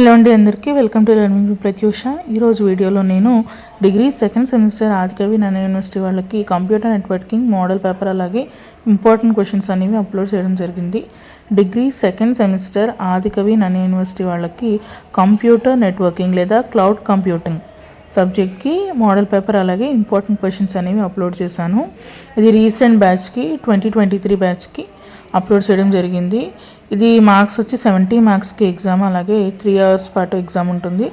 Hello అండి, అందరికీ welcome to learning with Pratyusha. ఈరోజు వీడియోలో నేను degree second semester Adikavi Narayana university వాళ్ళకి కంప్యూటర్ నెట్వర్కింగ్ మోడల్ పేపర్ అలాగే ఇంపార్టెంట్ క్వశ్చన్స్ అనేవి అప్లోడ్ చేయడం జరిగింది. Degree second semester Adikavi Narayana university వాళ్ళకి కంప్యూటర్ నెట్వర్కింగ్ లేదా క్లౌడ్ కంప్యూటింగ్ సబ్జెక్ట్కి మోడల్ పేపర్ అలాగే ఇంపార్టెంట్ క్వశ్చన్స్ అనేవి అప్లోడ్ చేశాను. ఇది రీసెంట్ బ్యాచ్కి 2023 బ్యాచ్కి అప్లోడ్ చేయడం జరిగింది. ఇది మార్క్స్ వచ్చి 70 మార్క్స్కి ఎగ్జామ్, అలాగే 3 hours పాటు ఎగ్జామ్ ఉంటుంది.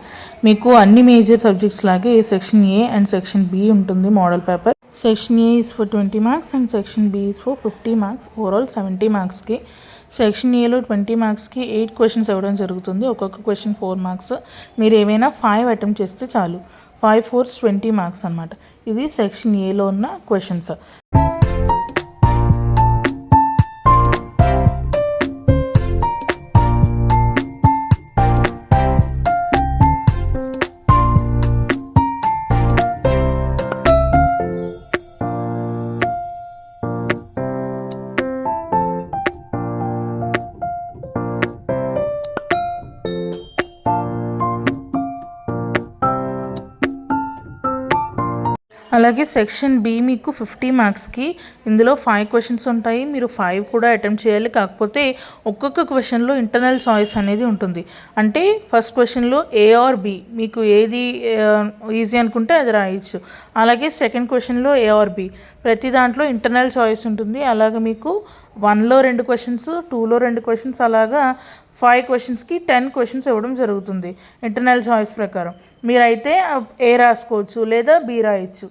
మీకు అన్ని మేజర్ సబ్జెక్ట్స్ లాగే section A and section B ఉంటుంది model paper. Section A is for 20 marks and section B is for 50 marks. Overall 70 మార్క్స్కి. సెక్షన్ ఏలో 20 మార్క్స్కి 8 క్వశ్చన్స్ ఇవ్వడం జరుగుతుంది. ఒక్కొక్క క్వశ్చన్ 4 మార్క్స్. మీరు ఏమైనా 5 అటెంప్ట్ చేస్తే చాలు. 5 4 20 మార్క్స్ అనమాట. ఇది సెక్షన్ ఏలో ఉన్న క్వశ్చన్స్. అలాగే సెక్షన్ బి మీకు 50 మార్క్స్కి. ఇందులో 5 క్వశ్చన్స్ ఉంటాయి. మీరు 5 కూడా అటెంప్ట్ చేయాలి. కాకపోతే ఒక్కొక్క క్వశ్చన్లో ఇంటర్నల్ చాయిస్ అనేది ఉంటుంది. అంటే ఫస్ట్ క్వశ్చన్లో ఏ ఆర్ బి, మీకు ఏది ఈజీ అనుకుంటే అది రాయొచ్చు. అలాగే సెకండ్ క్వశ్చన్లో ఏ ఆర్ బి, ప్రతి దాంట్లో ఇంటర్నల్ చాయిస్ ఉంటుంది. అలాగే మీకు 1లో 2 క్వశ్చన్స్, 2లో 2 క్వశ్చన్స్, అలాగా 5 క్వశ్చన్స్కి 10 క్వశ్చన్స్ ఇవ్వడం జరుగుతుంది ఇంటర్నల్ చాయిస్ ప్రకారం. మీరైతే ఏ రాసుకోవచ్చు లేదా బి రాయొచ్చు.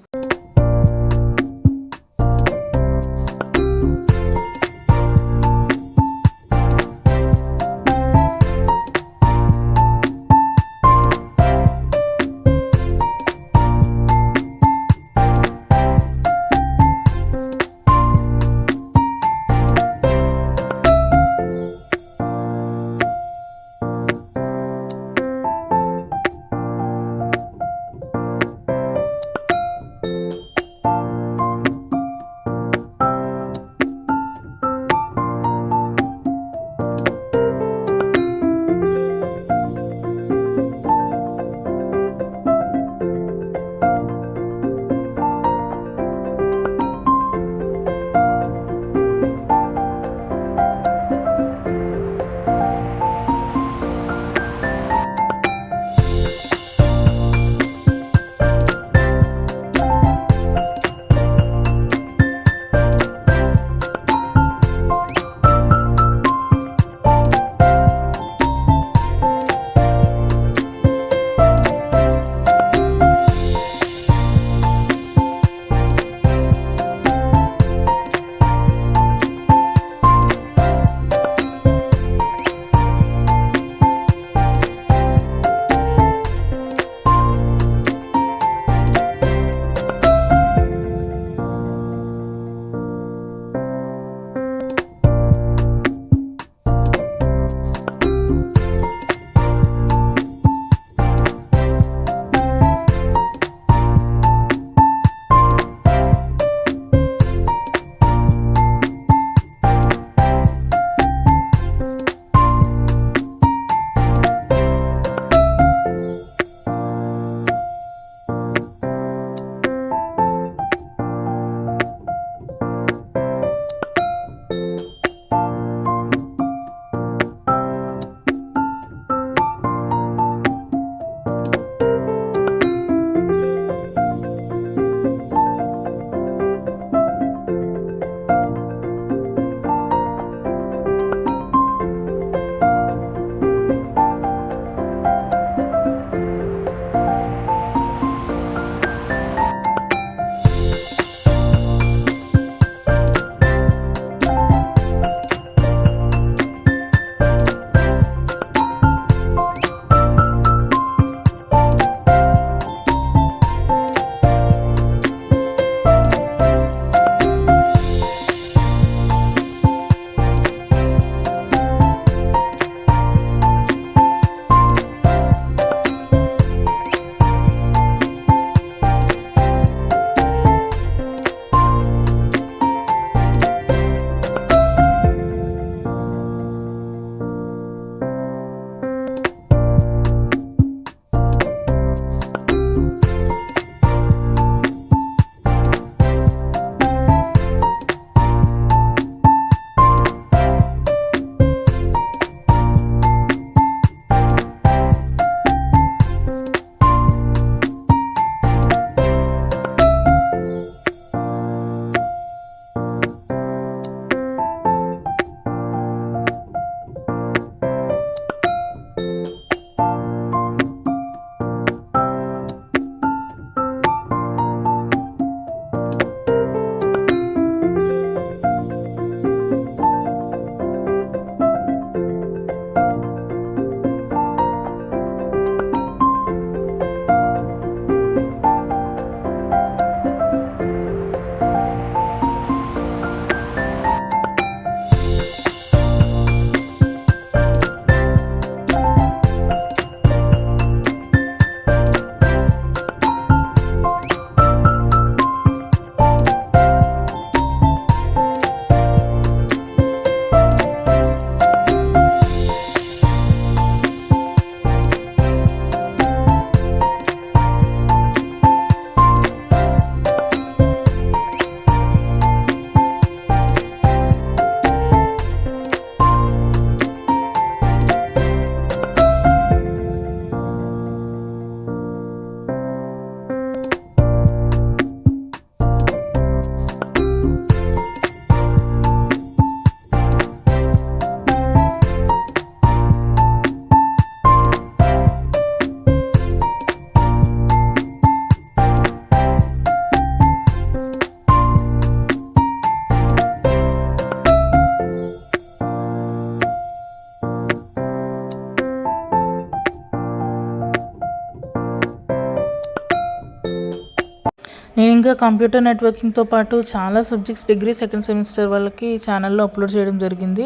నేను ఇంకా కంప్యూటర్ నెట్వర్కింగ్తో పాటు చాలా సబ్జెక్ట్స్ డిగ్రీ సెకండ్ సెమిస్టర్ వాళ్ళకి ఛానల్లో అప్లోడ్ చేయడం జరిగింది.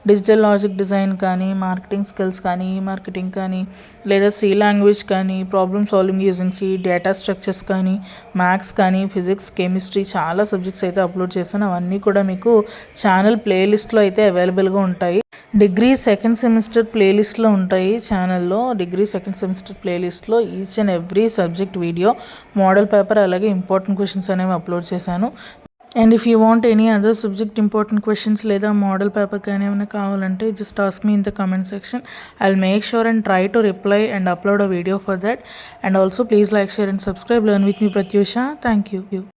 డిజిటల్ లాజిక్ డిజైన్ కానీ, మార్కెటింగ్ స్కిల్స్ కానీ, మార్కెటింగ్ కానీ, లేదా సి లాంగ్వేజ్ కానీ, problem solving using C, data structures కానీ, మ్యాథ్స్ కానీ, ఫిజిక్స్, కెమిస్ట్రీ చాలా సబ్జెక్ట్స్ అయితే అప్లోడ్ చేశాను. అవన్నీ కూడా మీకు ఛానల్ ప్లేలిస్ట్లో అయితే అవైలబుల్గా ఉంటాయి. డిగ్రీ సెకండ్ సెమిస్టర్ ప్లేలిస్ట్లో ఉంటాయి ఛానల్లో. డిగ్రీ సెకండ్ సెమిస్టర్ ప్లేలిస్ట్లో each and every subject video, model paper, అలాగే ఇంపార్టెంట్ క్వశ్చన్స్ అనేవి అప్లోడ్ చేశాను. And if you want any other subject important questions లేదా మోడల్ పేపర్ కానీ ఏమైనా కావాలంటే just ask me in the comment section. I will make sure and try to reply and upload a video for that. And also please like, share and subscribe. Learn with me Prathyusha. Thank you.